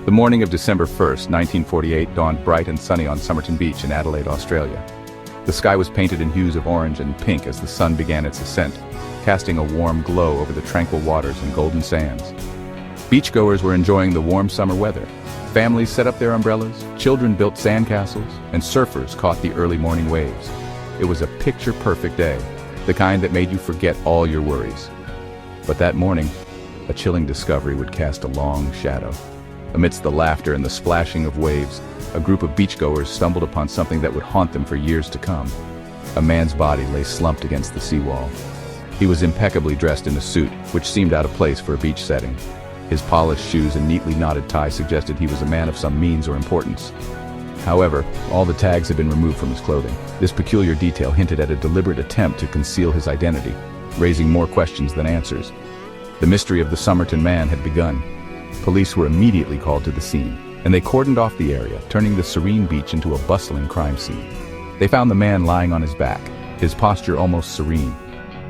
The morning of December 1st, 1948 dawned bright and sunny on Summerton Beach in Adelaide, Australia. The sky was painted in hues of orange and pink as the sun began its ascent, casting a warm glow over the tranquil waters and golden sands. Beachgoers were enjoying the warm summer weather. Families set up their umbrellas, children built sandcastles, and surfers caught the early morning waves. It was a picture-perfect day, the kind that made you forget all your worries. But that morning, a chilling discovery would cast a long shadow. Amidst the laughter and the splashing of waves, a group of beachgoers stumbled upon something that would haunt them for years to come. A man's body lay slumped against the seawall. He was impeccably dressed in a suit, which seemed out of place for a beach setting. His polished shoes and neatly knotted tie suggested he was a man of some means or importance. However, all the tags had been removed from his clothing. This peculiar detail hinted at a deliberate attempt to conceal his identity, raising more questions than answers. The mystery of the Summerton Man had begun. Police were immediately called to the scene, and they cordoned off the area, turning the serene beach into a bustling crime scene. They found the man lying on his back, his posture almost serene.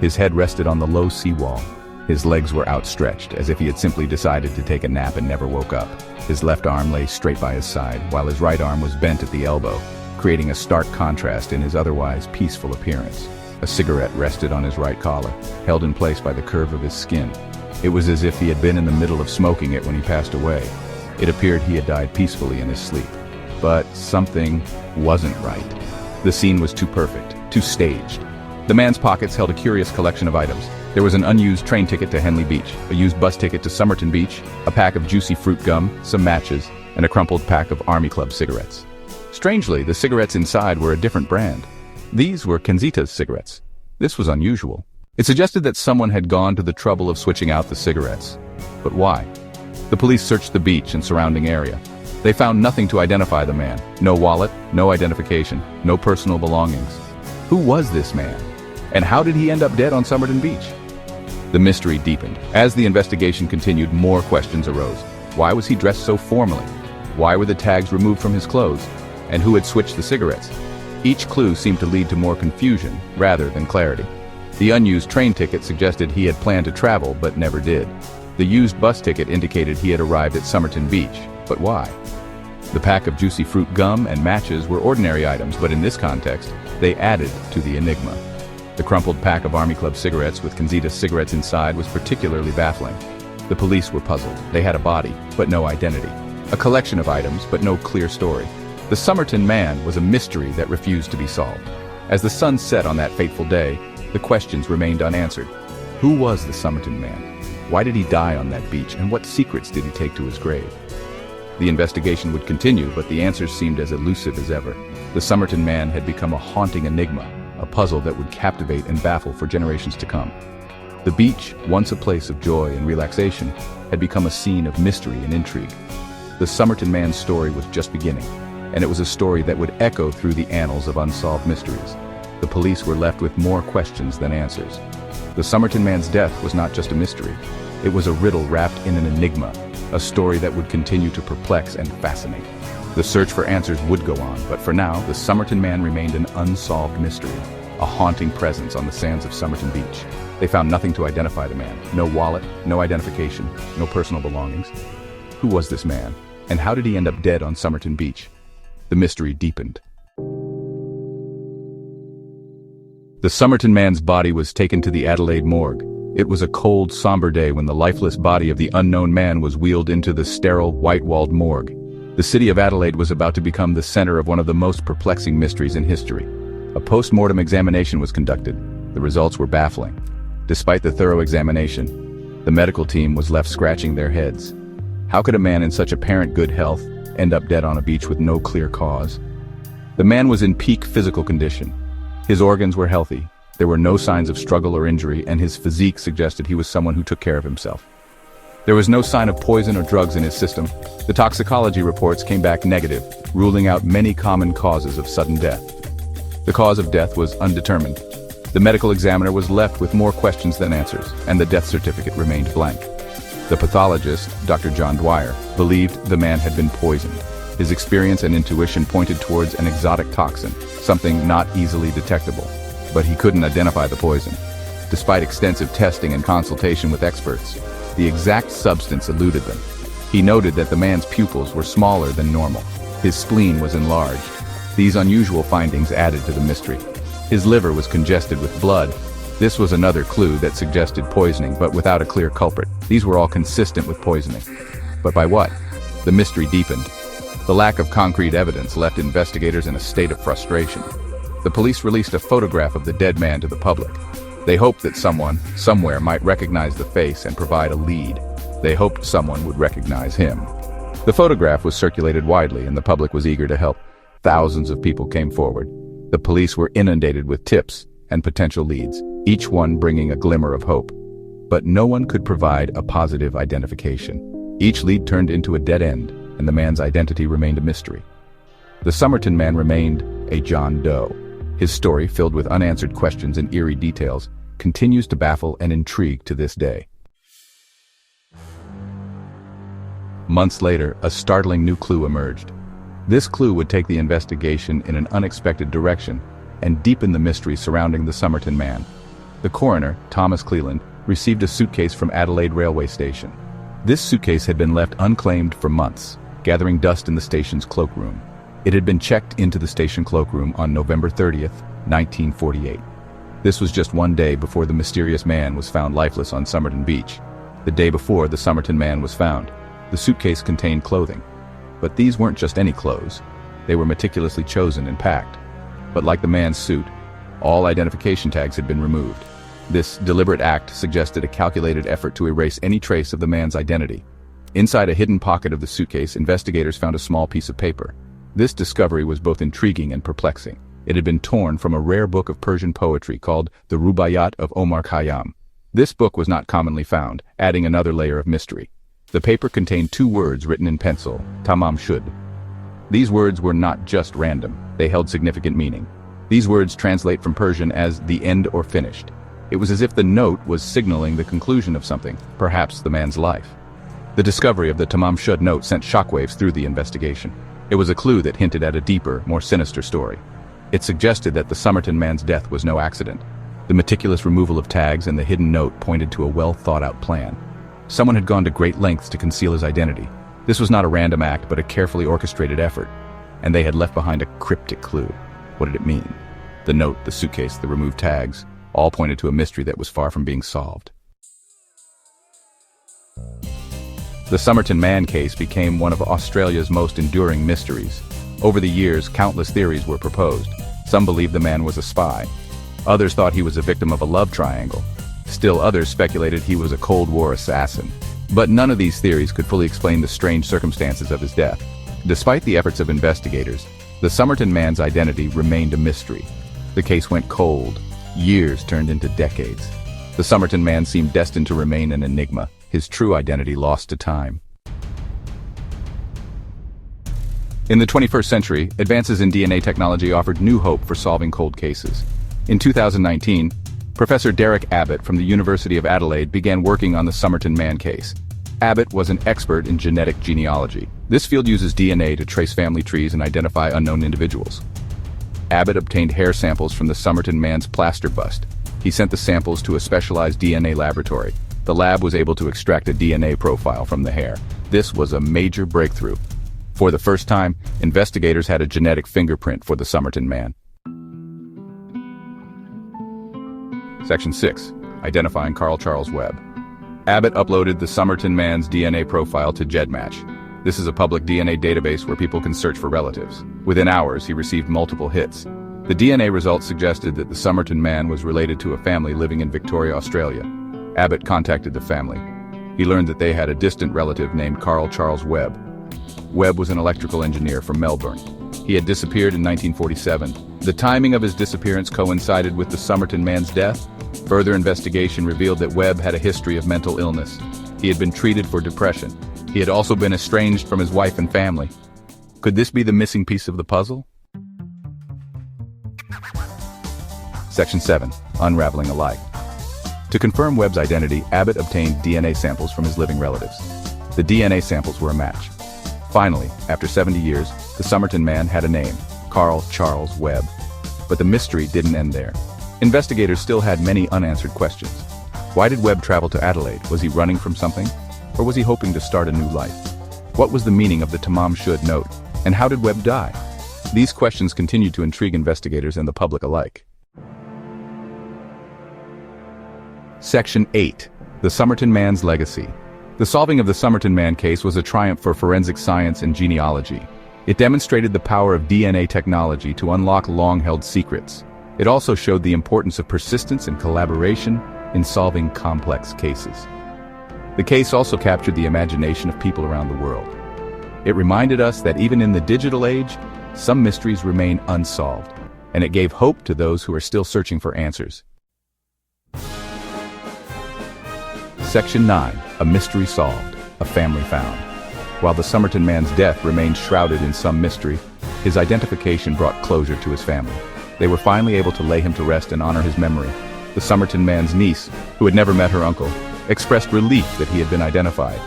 His head rested on the low seawall. His legs were outstretched, as if he had simply decided to take a nap and never woke up. His left arm lay straight by his side, while his right arm was bent at the elbow, creating a stark contrast in his otherwise peaceful appearance. A cigarette rested on his right collar, held in place by the curve of his skin. It was as if he had been in the middle of smoking it when he passed away. It appeared he had died peacefully in his sleep. But something wasn't right. The scene was too perfect, too staged. The man's pockets held a curious collection of items. There was an unused train ticket to Henley Beach, a used bus ticket to Somerton Beach, a pack of juicy fruit gum, some matches, and a crumpled pack of Army Club cigarettes. Strangely, the cigarettes inside were a different brand. These were Conceal's cigarettes. This was unusual. It suggested that someone had gone to the trouble of switching out the cigarettes. But why? The police searched the beach and surrounding area. They found nothing to identify the man. No wallet, no identification, no personal belongings. Who was this man? And how did he end up dead on Summerton Beach? The mystery deepened. As the investigation continued, more questions arose. Why was he dressed so formally? Why were the tags removed from his clothes? And who had switched the cigarettes? Each clue seemed to lead to more confusion rather than clarity. The unused train ticket suggested he had planned to travel but never did. The used bus ticket indicated he had arrived at Summerton Beach, but why? The pack of juicy fruit gum and matches were ordinary items, but in this context, they added to the enigma. The crumpled pack of Army Club cigarettes with Conceal's cigarettes inside was particularly baffling. The police were puzzled. They had a body, but no identity. A collection of items, but no clear story. The Summerton Man was a mystery that refused to be solved. As the sun set on that fateful day, the questions remained unanswered. Who was the Summerton Man? Why did he die on that beach, and what secrets did he take to his grave? The investigation would continue, but the answers seemed as elusive as ever. The Summerton Man had become a haunting enigma, a puzzle that would captivate and baffle for generations to come. The beach, once a place of joy and relaxation, had become a scene of mystery and intrigue. The Summerton Man's story was just beginning, and it was a story that would echo through the annals of unsolved mysteries. The police were left with more questions than answers. The Summerton Man's death was not just a mystery. It was a riddle wrapped in an enigma, a story that would continue to perplex and fascinate. The search for answers would go on, but for now, the Summerton Man remained an unsolved mystery, a haunting presence on the sands of Somerton Beach. They found nothing to identify the man. No wallet, no identification, no personal belongings. Who was this man? And how did he end up dead on Somerton Beach? The mystery deepened. The Summerton Man's body was taken to the Adelaide morgue. It was a cold, somber day when the lifeless body of the unknown man was wheeled into the sterile, white-walled morgue. The city of Adelaide was about to become the center of one of the most perplexing mysteries in history. A post-mortem examination was conducted. The results were baffling. Despite the thorough examination, the medical team was left scratching their heads. How could a man in such apparent good health end up dead on a beach with no clear cause? The man was in peak physical condition. His organs were healthy. There were no signs of struggle or injury, and his physique suggested he was someone who took care of himself. There was no sign of poison or drugs in his system. The toxicology reports came back negative, ruling out many common causes of sudden death. The cause of death was undetermined. The medical examiner was left with more questions than answers, and the death certificate remained blank. The pathologist, Dr. John Dwyer, believed the man had been poisoned. His experience and intuition pointed towards an exotic toxin, something not easily detectable. But he couldn't identify the poison. Despite extensive testing and consultation with experts, the exact substance eluded them. He noted that the man's pupils were smaller than normal. His spleen was enlarged. These unusual findings added to the mystery. His liver was congested with blood. This was another clue that suggested poisoning, but without a clear culprit. These were all consistent with poisoning. But by what? The mystery deepened. The lack of concrete evidence left investigators in a state of frustration. The police released a photograph of the dead man to the public. They hoped that someone, somewhere, might recognize the face and provide a lead. They hoped someone would recognize him. The photograph was circulated widely, and the public was eager to help. Thousands of people came forward. The police were inundated with tips and potential leads, each one bringing a glimmer of hope. But no one could provide a positive identification. Each lead turned into a dead end, and the man's identity remained a mystery. The Summerton Man remained a John Doe. His story, filled with unanswered questions and eerie details, continues to baffle and intrigue to this day. Months later, a startling new clue emerged. This clue would take the investigation in an unexpected direction and deepen the mystery surrounding the Summerton Man. The coroner, Thomas Cleland, received a suitcase from Adelaide railway station. This suitcase had been left unclaimed for months, gathering dust in the station's cloakroom. It had been checked into the station cloakroom on November 30th, 1948. This was just one day before the mysterious man was found lifeless on Summerton Beach. The day before the Summerton Man was found, the suitcase contained clothing. But these weren't just any clothes. They were meticulously chosen and packed. But like the man's suit, all identification tags had been removed. This deliberate act suggested a calculated effort to erase any trace of the man's identity. Inside a hidden pocket of the suitcase, investigators found a small piece of paper. This discovery was both intriguing and perplexing. It had been torn from a rare book of Persian poetry called the Rubaiyat of Omar Khayyam. This book was not commonly found, adding another layer of mystery. The paper contained 2 words written in pencil, Tamam Shud. These words were not just random, they held significant meaning. These words translate from Persian as the end or finished. It was as if the note was signaling the conclusion of something, perhaps the man's life. The discovery of the Tamam Shud note sent shockwaves through the investigation. It was a clue that hinted at a deeper, more sinister story. It suggested that the Summerton Man's death was no accident. The meticulous removal of tags and the hidden note pointed to a well-thought-out plan. Someone had gone to great lengths to conceal his identity. This was not a random act, but a carefully orchestrated effort. And they had left behind a cryptic clue. What did it mean? The note, the suitcase, the removed tags, all pointed to a mystery that was far from being solved. The Summerton Man case became one of Australia's most enduring mysteries. Over the years, countless theories were proposed. Some believed the man was a spy. Others thought he was a victim of a love triangle. Still others speculated he was a Cold War assassin. But none of these theories could fully explain the strange circumstances of his death. Despite the efforts of investigators, the Summerton Man's identity remained a mystery. The case went cold. Years turned into decades. The Summerton Man seemed destined to remain an enigma, his true identity lost to time. In the 21st century, advances in DNA technology offered new hope for solving cold cases. In 2019, Professor Derek Abbott from the University of Adelaide began working on the Summerton Man case. Abbott was an expert in genetic genealogy. This field uses DNA to trace family trees and identify unknown individuals. Abbott obtained hair samples from the Summerton Man's plaster bust. He sent the samples to a specialized DNA laboratory. The lab was able to extract a DNA profile from the hair. This was a major breakthrough. For the first time, investigators had a genetic fingerprint for the Summerton Man. Section 6. Identifying Carl Charles Webb. Abbott uploaded the Summerton Man's DNA profile to GEDmatch. This is a public DNA database where people can search for relatives. Within hours, he received multiple hits. The DNA results suggested that the Summerton Man was related to a family living in Victoria, Australia. Abbott contacted the family. He learned that they had a distant relative named Carl Charles Webb. Webb was an electrical engineer from Melbourne. He had disappeared in 1947. The timing of his disappearance coincided with the Summerton Man's death. Further investigation revealed that Webb had a history of mental illness. He had been treated for depression. He had also been estranged from his wife and family. Could this be the missing piece of the puzzle? Section 7. Unraveling a lie. To confirm Webb's identity, Abbott obtained DNA samples from his living relatives. The DNA samples were a match. Finally, after 70 years, the Summerton Man had a name, Carl Charles Webb. But the mystery didn't end there. Investigators still had many unanswered questions. Why did Webb travel to Adelaide? Was he running from something? Or was he hoping to start a new life? What was the meaning of the Tamam Shud note? And how did Webb die? These questions continue to intrigue investigators and the public alike. Section 8. The Summerton Man's Legacy. The solving of the Summerton Man case was a triumph for forensic science and genealogy. It demonstrated the power of DNA technology to unlock long-held secrets. It also showed the importance of persistence and collaboration in solving complex cases. The case also captured the imagination of people around the world. It reminded us that even in the digital age, some mysteries remain unsolved, and it gave hope to those who are still searching for answers. Section 9. A mystery solved, a family found. While the Summerton man's death remained shrouded in some mystery, his identification brought closure to his family. They were finally able to lay him to rest and honor his memory. The Summerton man's niece, who had never met her uncle, expressed relief that he had been identified.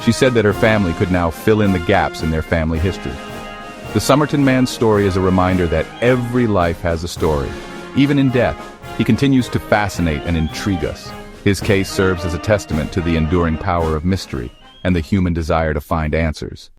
She said that her family could now fill in the gaps in their family history. The Summerton man's story is a reminder that every life has a story. Even in death, he continues to fascinate and intrigue us. His case serves as a testament to the enduring power of mystery and the human desire to find answers.